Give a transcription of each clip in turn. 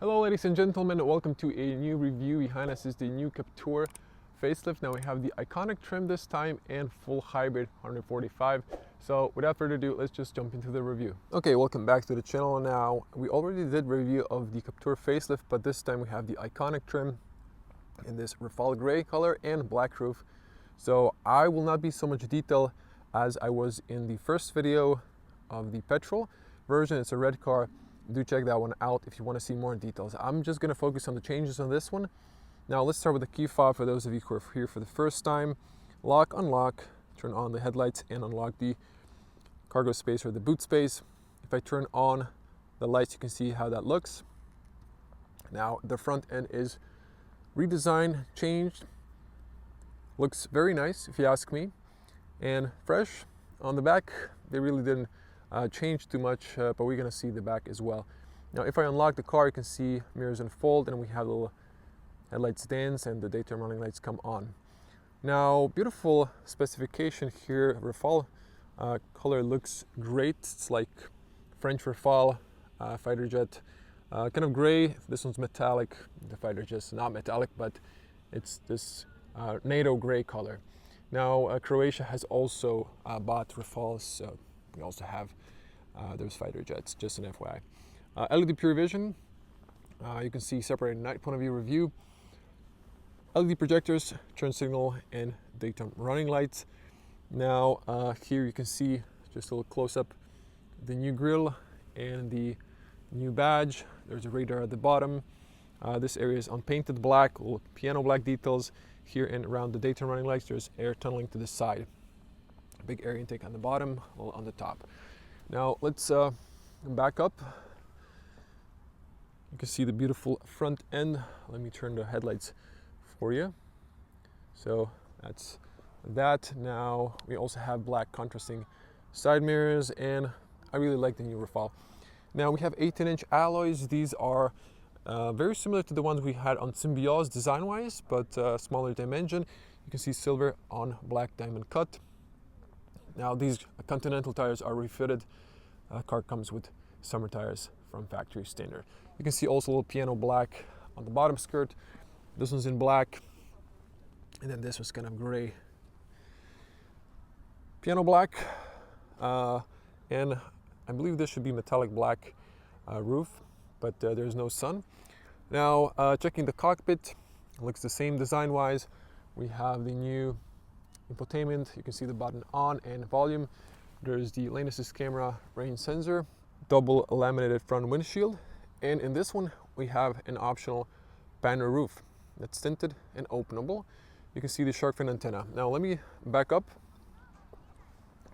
Hello ladies and gentlemen, welcome to a new review. Behind us is the new Captur facelift. Now we have the iconic trim this time and full hybrid 145. So without further ado, let's just jump into the review. Okay, welcome back to the channel. Now we already did review of the Captur facelift, but this time we have the iconic trim in this Rafale gray color and black roof. So I will not be so much detail as I was in the first video of the petrol version. It's a red car. Do check that one out if you want to see more details. I'm just going to focus on the changes on this one. Now let's start with the key fob for those of you who are here for the first time. Lock, unlock, turn on the headlights and unlock the cargo space or the boot space. If I turn on the lights, you can see how that looks. Now the front end is redesigned, changed. Looks very nice if you ask me. And fresh. On the back, they really didn't change too much, but we're going to see the back as well. Now if I unlock the car, you can see mirrors unfold and we have little headlight stands and the daytime running lights come on. Now beautiful specification here. Rafale color looks great. It's like French Rafale fighter jet, kind of gray. This one's metallic. The fighter jet's not metallic, but it's this NATO gray color. Now Croatia has also bought Rafales, so we also have those fighter jets, just an FYI. LED Pure Vision, you can see separated night point of view review. LED projectors, turn signal, and daytime running lights. Now here you can see just a little close up the new grille and the new badge. There's a radar at the bottom. This area is unpainted black, little piano black details here and around the daytime running lights. There's air tunneling to the side. Big air intake on the bottom, a little on the top. Now let's back up. You can see the beautiful front end. Let me turn the headlights for you. So that's that. Now we also have black contrasting side mirrors, and I really like the new Rafale. Now we have 18-inch alloys. These are very similar to the ones we had on Symbioz design-wise, but smaller dimension. You can see silver on black diamond cut. Now these Continental tires are refitted. Car comes with summer tires from factory standard. You can see also a little piano black on the bottom skirt. This one's in black, and then this was kind of gray. Piano black, and I believe this should be metallic black roof, but there's no sun. Now checking the cockpit, it looks the same design-wise. We have the new infotainment. You can see the button on and volume. There's the lane assist camera, rain sensor, double laminated front windshield, and in this one we have an optional panoramic roof that's tinted and openable. You can see the shark fin antenna. Now let me back up,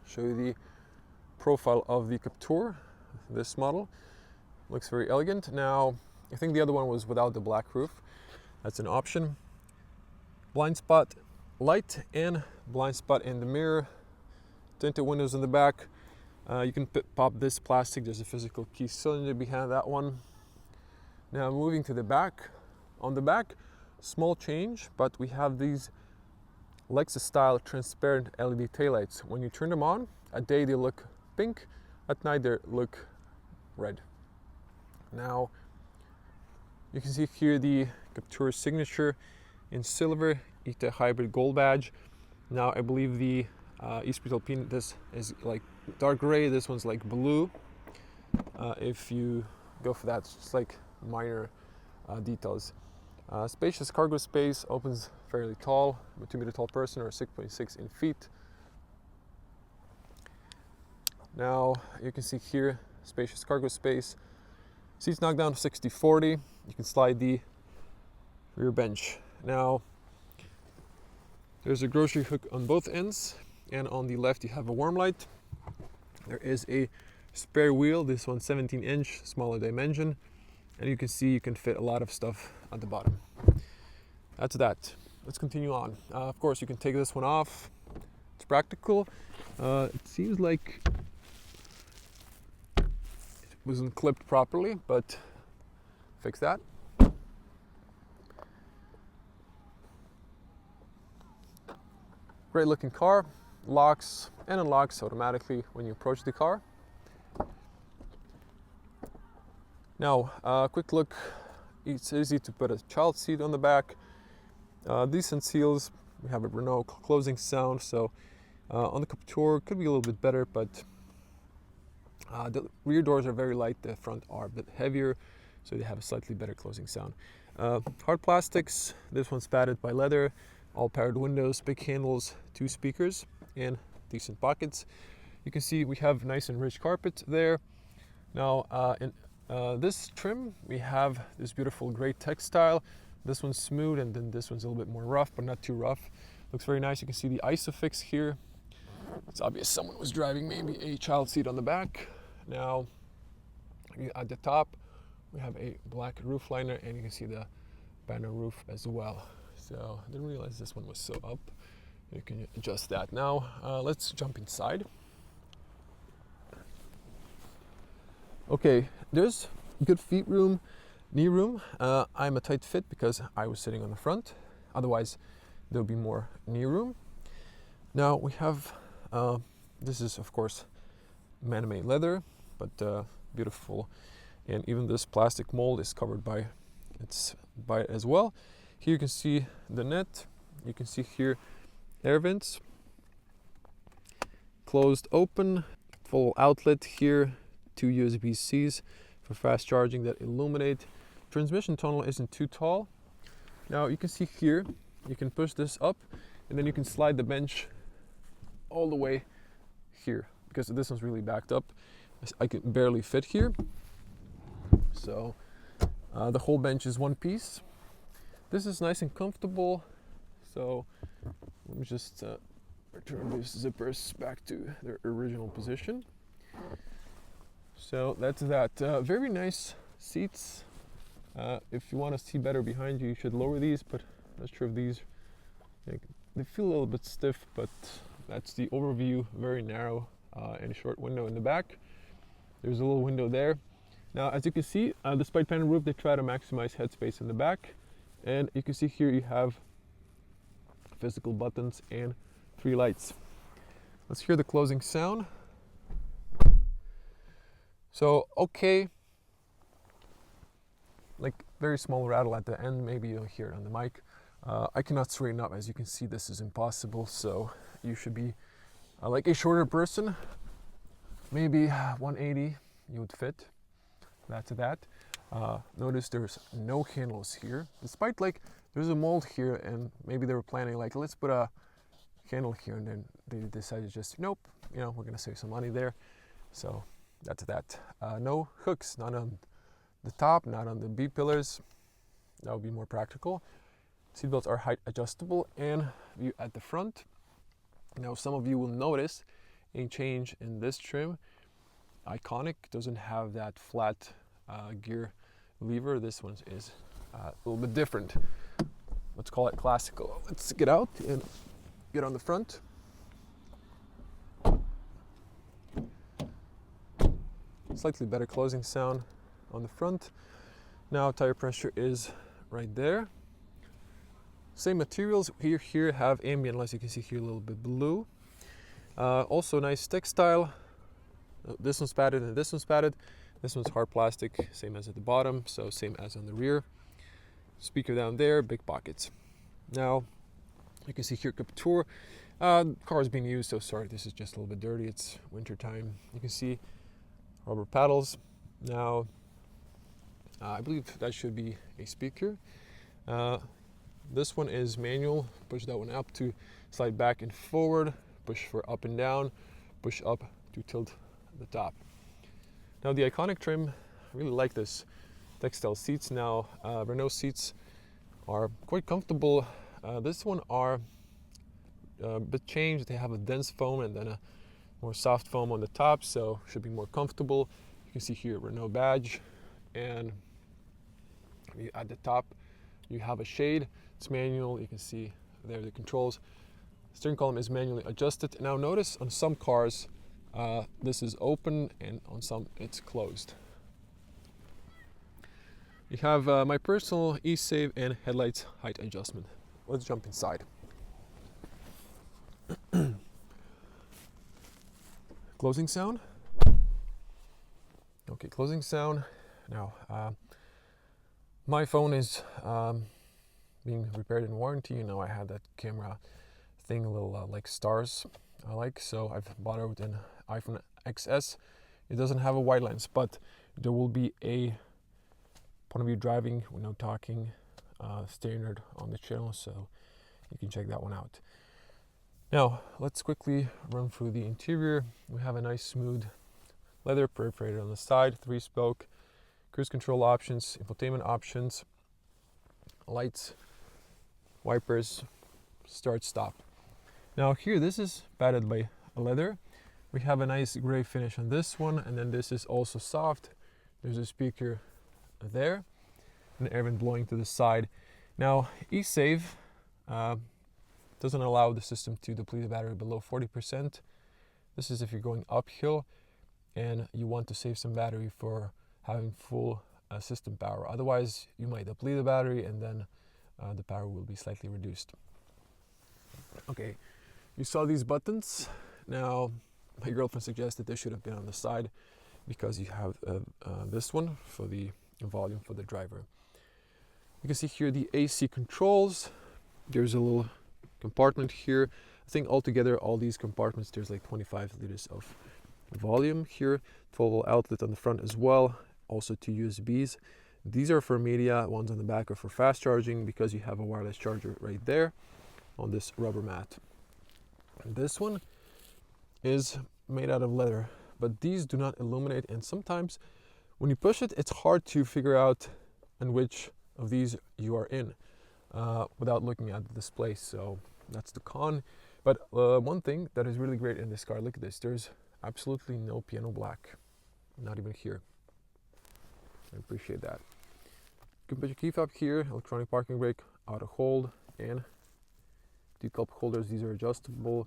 show you the profile of the Captur. This model looks very elegant. Now I think the other one was without the black roof. That's an option. Blind spot light and blind spot in the mirror, tinted windows in the back. You can pop this plastic. There's a physical key cylinder behind that one. Now moving to the back. On the back, small change, but we have these Lexus style transparent LED taillights. When you turn them on, at day they look pink, at night they look red. Now you can see here the Captur signature in silver, ETA hybrid gold badge. Now I believe the Esprit Alpine, this is like dark gray, this one's like blue. If you go for that, it's just like minor details. Spacious cargo space, opens fairly tall, a 2 meter tall person or 6.6 in feet. Now you can see here, spacious cargo space. Seats knocked down to 60/40. You can slide the rear bench. Now there's a grocery hook on both ends, and on the left you have a warm light. There is a spare wheel. This one's 17-inch, smaller dimension, and you can see you can fit a lot of stuff at the bottom. That's that. Let's continue on. Of course, you can take this one off. It's practical. It seems like it wasn't clipped properly, but fix that. Great looking car, locks and unlocks automatically when you approach the car. Now, a quick look It's easy to put a child seat on the back. Decent seals. We have a Renault closing sound, so on the Captur could be a little bit better, but the rear doors are very light, the front are a bit heavier, so they have a slightly better closing sound. Hard plastics, this one's padded by leather, all powered windows, big handles, 2 speakers, and decent pockets. You can see we have nice and rich carpet there. Now in this trim we have this beautiful gray textile. This one's smooth and then this one's a little bit more rough, but not too rough. Looks very nice. You can see the ISOFIX here. It's obvious someone was driving maybe a child seat on the back. Now at the top we have a black roof liner and you can see the banner roof as well. So I didn't realize this one was so up. You can adjust that. Now let's jump inside. Okay, there's good feet room, knee room. I'm a tight fit because I was sitting on the front. Otherwise, there'll be more knee room. Now we have, this is of course man-made leather, but beautiful. And even this plastic mold is covered by it as well. Here you can see the net. You can see here air vents, closed open, full outlet here. 2 USB-Cs for fast charging that illuminate. Transmission tunnel isn't too tall. Now you can see here, you can push this up and then you can slide the bench all the way here because this one's really backed up. I can barely fit here. So the whole bench is one piece. This is nice and comfortable. So let me just return these zippers back to their original position. So that's that. Very nice seats. If you want to see better behind you, you should lower these, but I'm not sure if these, they feel a little bit stiff, but that's the overview. Very narrow and a short window in the back. There's a little window there. Now, as you can see, despite panel roof, they try to maximize headspace in the back. And you can see here you have physical buttons and 3 lights. Let's hear the closing sound. So, okay, like very small rattle at the end, maybe you'll hear it on the mic. I cannot straighten up, as you can see, this is impossible, so you should be like a shorter person, maybe 180 you would fit. That's that. Notice there's no handles here, despite like there's a mold here and maybe they were planning like let's put a handle here, and then they decided just nope, we're gonna save some money there. So that's that. No hooks, not on the top, not on the B pillars. That would be more practical. Seatbelts are height adjustable and view at the front. Now some of you will notice a change in this trim. Iconic doesn't have that flat gear lever. This one is a little bit different. Let's call it classical. Let's get out and get on the front. Slightly better closing sound on the front. Now tire pressure is right there. Same materials here have ambient lights. You can see here a little bit blue. Also nice textile. This one's padded and this one's padded. This one's hard plastic, same as at the bottom, so same as on the rear. Speaker down there, big pockets. Now you can see here Captur. Car is being used, so sorry, this is just a little bit dirty. It's winter time. You can see rubber paddles. Now I believe that should be a speaker. This one is manual. Push that one up to slide back and forward. Push for up and down. Push up to tilt the top. Now the iconic trim, I really like this textile seats. Now Renault seats are quite comfortable. This one are a bit changed. They have a dense foam and then a more soft foam on the top, so should be more comfortable. You can see here Renault badge, and at the top you have a shade. It's manual. You can see there the controls. Steering column is manually adjusted. Now notice on some cars this is open and on some it's closed. You have my personal e-save and headlights height adjustment. Let's jump inside. Closing sound. Okay, closing sound. Now My phone is being repaired in warranty. You know, I had that camera thing, a little like stars I like, so I've borrowed an iPhone XS. It doesn't have a wide lens, but there will be a point of view driving, no talking standard on the channel, so you can check that one out. Now let's quickly run through the interior. We have a nice smooth leather perforated on the side, 3-spoke, cruise control options, infotainment options, lights, wipers, start stop. Now here, this is padded by leather. We have a nice gray finish on this one, and then this is also soft. There's a speaker there, and air vent blowing to the side. Now e-save doesn't allow the system to deplete the battery below 40%. This is if you're going uphill and you want to save some battery for having full system power. Otherwise, you might deplete the battery and then the power will be slightly reduced. Okay, you saw these buttons. Now, my girlfriend suggested they should have been on the side because you have this one for the volume for the driver. You can see here the AC controls. There's a little compartment here. I think altogether all these compartments, there's like 25 liters of volume here. 12-volt outlet on the front as well. Also 2 USBs. These are for media. Ones on the back are for fast charging because you have a wireless charger right there on this rubber mat. And this one is made out of leather, but these do not illuminate, and sometimes when you push it, it's hard to figure out in which of these you are in without looking at the display. So that's the con. But one thing that is really great in this car, look at this, there's absolutely no piano black, not even here. I appreciate that. You can put your key fob here, electronic parking brake, auto hold, and 2 cup holders. These are adjustable.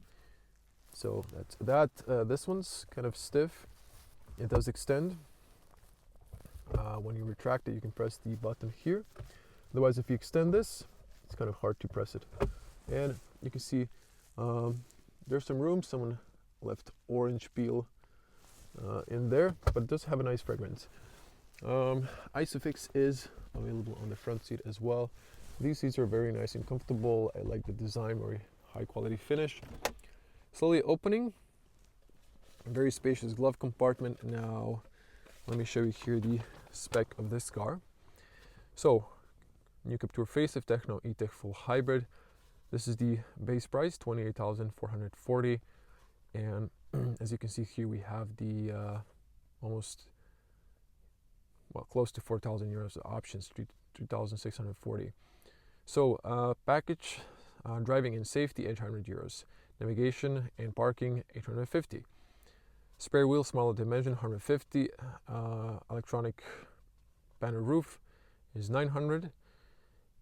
So that's that. This one's kind of stiff. It does extend. When you retract it, you can press the button here. Otherwise, if you extend this, it's kind of hard to press it. And you can see there's some room. Someone left orange peel in there, but it does have a nice fragrance. Isofix is available on the front seat as well. These seats are very nice and comfortable. I like the design, very high quality finish. Slowly opening, very spacious glove compartment. Now let me show you here the spec of this car. So new Captur Facelift Techno E-Tech full hybrid. This is the base price, 28,440, and as you can see here, we have the close to 4,000 euros options, 3,640. So package driving and safety, 800 euros. Navigation and parking, 850. Spare wheel, smaller dimension, 150. Electronic panel roof is 900.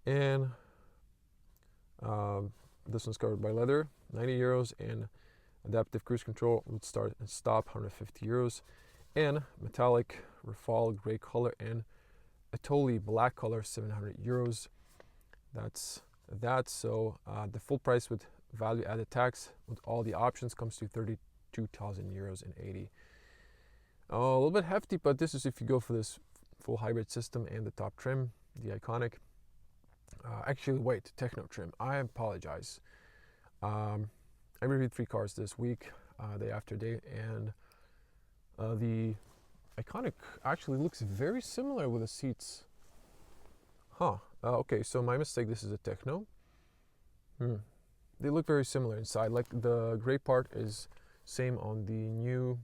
And this one's covered by leather, 90 euros. And adaptive cruise control would start and stop, 150 euros. And metallic Rafale gray color and a totally black color, 700 euros. That's that. So the full price with value added tax with all the options comes to 32,000 euros and 80. A little bit hefty, but this is if you go for this full hybrid system and the top trim, the iconic. Actually, wait, Techno trim. I apologize. I reviewed 3 cars this week, day after day, and the iconic actually looks very similar with the seats. Okay, so my mistake. This is a Techno. They look very similar inside. Like the gray part is same on the new,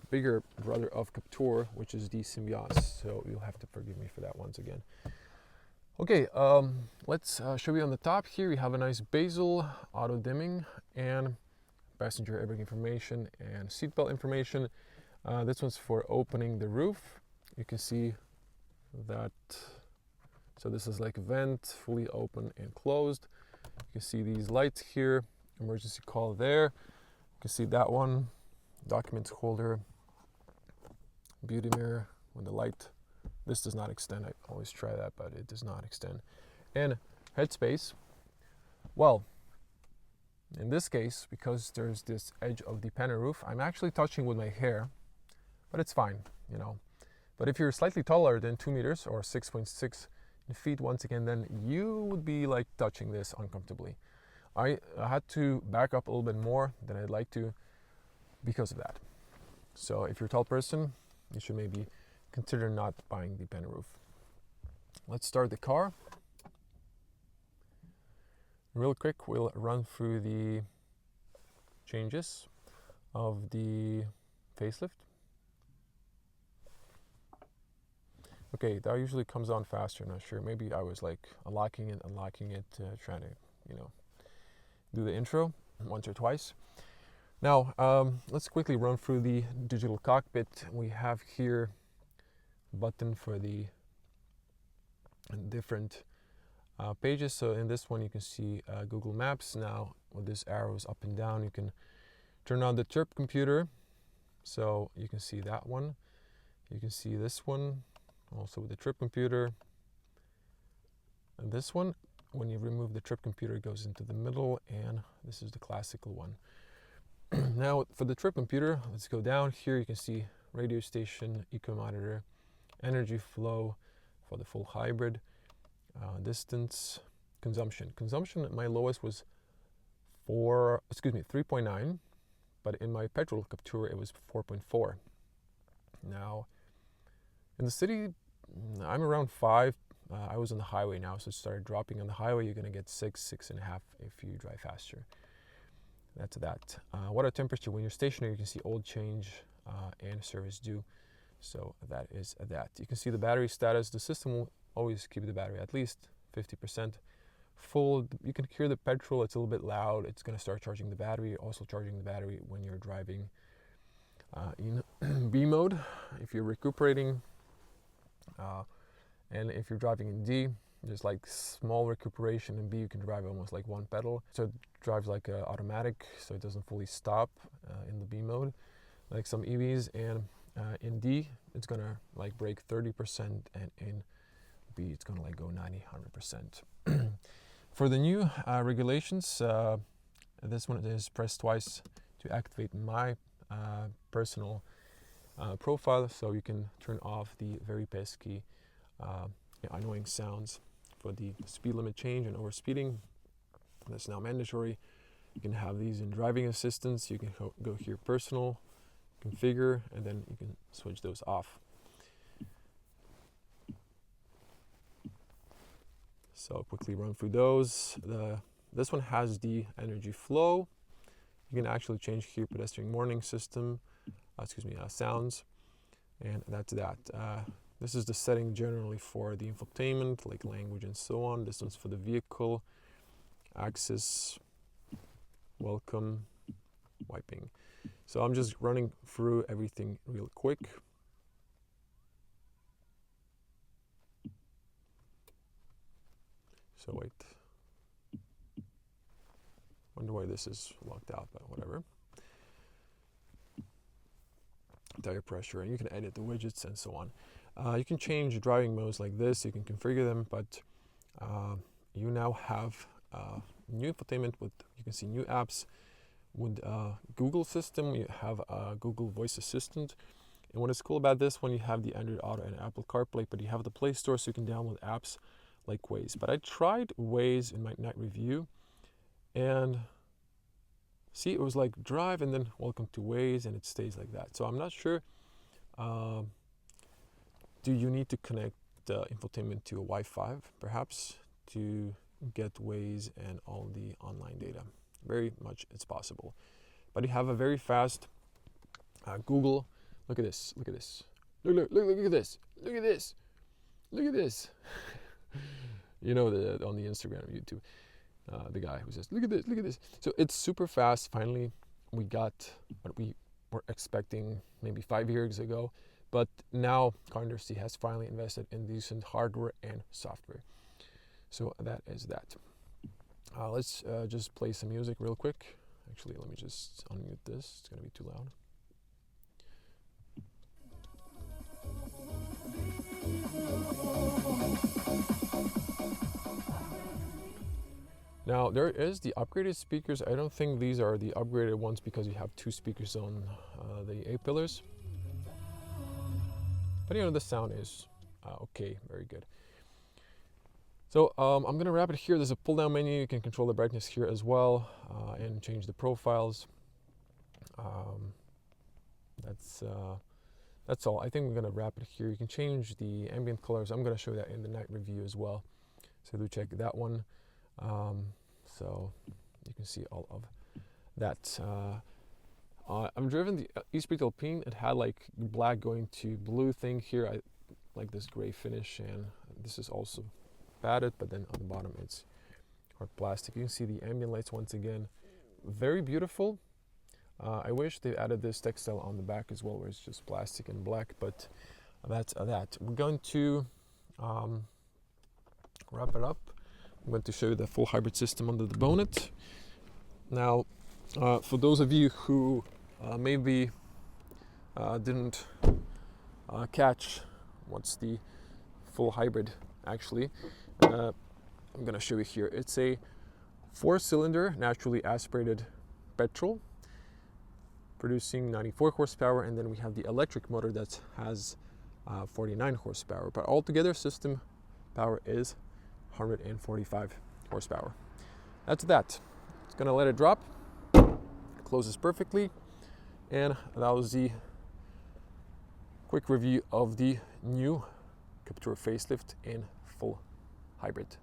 bigger brother of Captur, which is the Symbiote. So you'll have to forgive me for that once again. Okay, let's show you on the top here. We have a nice bezel, auto dimming, and passenger airbag information and seatbelt information. This one's for opening the roof. You can see that. So this is like a vent, fully open and closed. You can see these lights here, emergency call there. You can see that one, document holder, beauty mirror with the light. This does not extend. I always try that, but it does not extend. And headspace. Well, in this case, because there's this edge of the panel roof, I'm actually touching with my hair, but it's fine, you know. But if you're slightly taller than 2 meters or 6.6 feet, once again, then you would be like touching this uncomfortably. I had to back up a little bit more than I'd like to because of that. So if you're a tall person, you should maybe consider not buying the panroof. Let's start the car. Real quick, we'll run through the changes of the facelift. Okay, that usually comes on faster, not sure. Maybe I was like unlocking it, trying to, do the intro once or twice. Now, let's quickly run through the digital cockpit. We have here a button for the different pages. So in this one, you can see Google Maps. Now, with this arrows up and down, you can turn on the trip computer. So you can see that one. You can see this one, also with the trip computer. And this one, when you remove the trip computer, it goes into the middle, and this is the classical one. Now for the trip computer, let's go down here. You can see radio station, eco monitor, energy flow for the full hybrid, distance, consumption. Consumption, my lowest was 3.9, but in my petrol Captur it was 4.4. Now in the city, I'm around 5. I was on the highway now, so it started dropping. On the highway, you're going to get 6.5 if you drive faster. That's that. Water temperature, when you're stationary, you can see oil change and service due. So that is that. You can see the battery status. The system will always keep the battery at least 50% full. You can hear the petrol. It's a little bit loud. It's going to start charging the battery. Also charging the battery when you're driving in B mode. If you're recuperating, and if you're driving in D, there's like small recuperation. In B, you can drive almost like one pedal. So it drives like automatic, so it doesn't fully stop in the B mode, like some EVs. And in D, it's gonna like brake 30%, and in B, it's gonna like go 90-100%. For the new regulations, this one is press twice to activate my personal profile, so you can turn off the very pesky annoying sounds for the speed limit change and overspeeding. That's now mandatory. You can have these in driving assistance. You can go here, personal, configure, and then you can switch those off. So quickly run through those. This one has the energy flow. You can actually change here pedestrian warning system, sounds, and that's that. This is the setting generally for the infotainment, like language and so on. This one's for the vehicle, access, welcome, wiping. So I'm just running through everything real quick. So wait. Wonder why this is locked out, but whatever. Tire pressure, and you can edit the widgets and so on. You can change driving modes like this. You can configure them, but you now have new infotainment with, you can see new apps with Google system. You have a Google Voice Assistant, and what is cool about this one, you have the Android Auto and Apple CarPlay, but you have the Play Store, so you can download apps like Waze. But I tried Waze in my night review, and see, it was like drive and then welcome to Waze, and it stays like that. So I'm not sure. Do you need to connect the infotainment to a Wi-Fi, perhaps, to get Waze and all the online data? Very much it's possible. But you have a very fast Google. Look at this. Look at this. Look at this. Look at this. Look at this. You know, on the Instagram or YouTube, the guy who says, look at this, look at this. So it's super fast. Finally, we got what we were expecting maybe 5 years ago. But now car industry has finally invested in decent hardware and software. So that is that. Let's just play some music real quick. Actually, let me just unmute this. It's gonna be too loud. Now there is the upgraded speakers. I don't think these are the upgraded ones because you have two speakers on the A-pillars. But you know, the sound is okay, very good. So I'm gonna wrap it here. There's a pull down menu. You can control the brightness here as well and change the profiles. That's all. I think we're gonna wrap it here. You can change the ambient colors. I'm gonna show that in the night review as well. So do check that one. So you can see all of that. I've driven the Esprit Alpine. It had like black going to blue thing here. I like this gray finish, and this is also padded, but then on the bottom it's hard plastic. You can see the ambient lights once again. Very beautiful. I wish they added this textile on the back as well, where it's just plastic and black, but that's that. We're going to wrap it up. I'm going to show you the full hybrid system under the bonnet. Now, for those of you who maybe didn't catch what's the full hybrid actually, I'm going to show you here. It's a 4-cylinder naturally aspirated petrol producing 94 horsepower, and then we have the electric motor that has 49 horsepower, but altogether system power is 145 horsepower. That's that. It's gonna let it drop, closes perfectly, and that was the quick review of the new Captur facelift in full hybrid.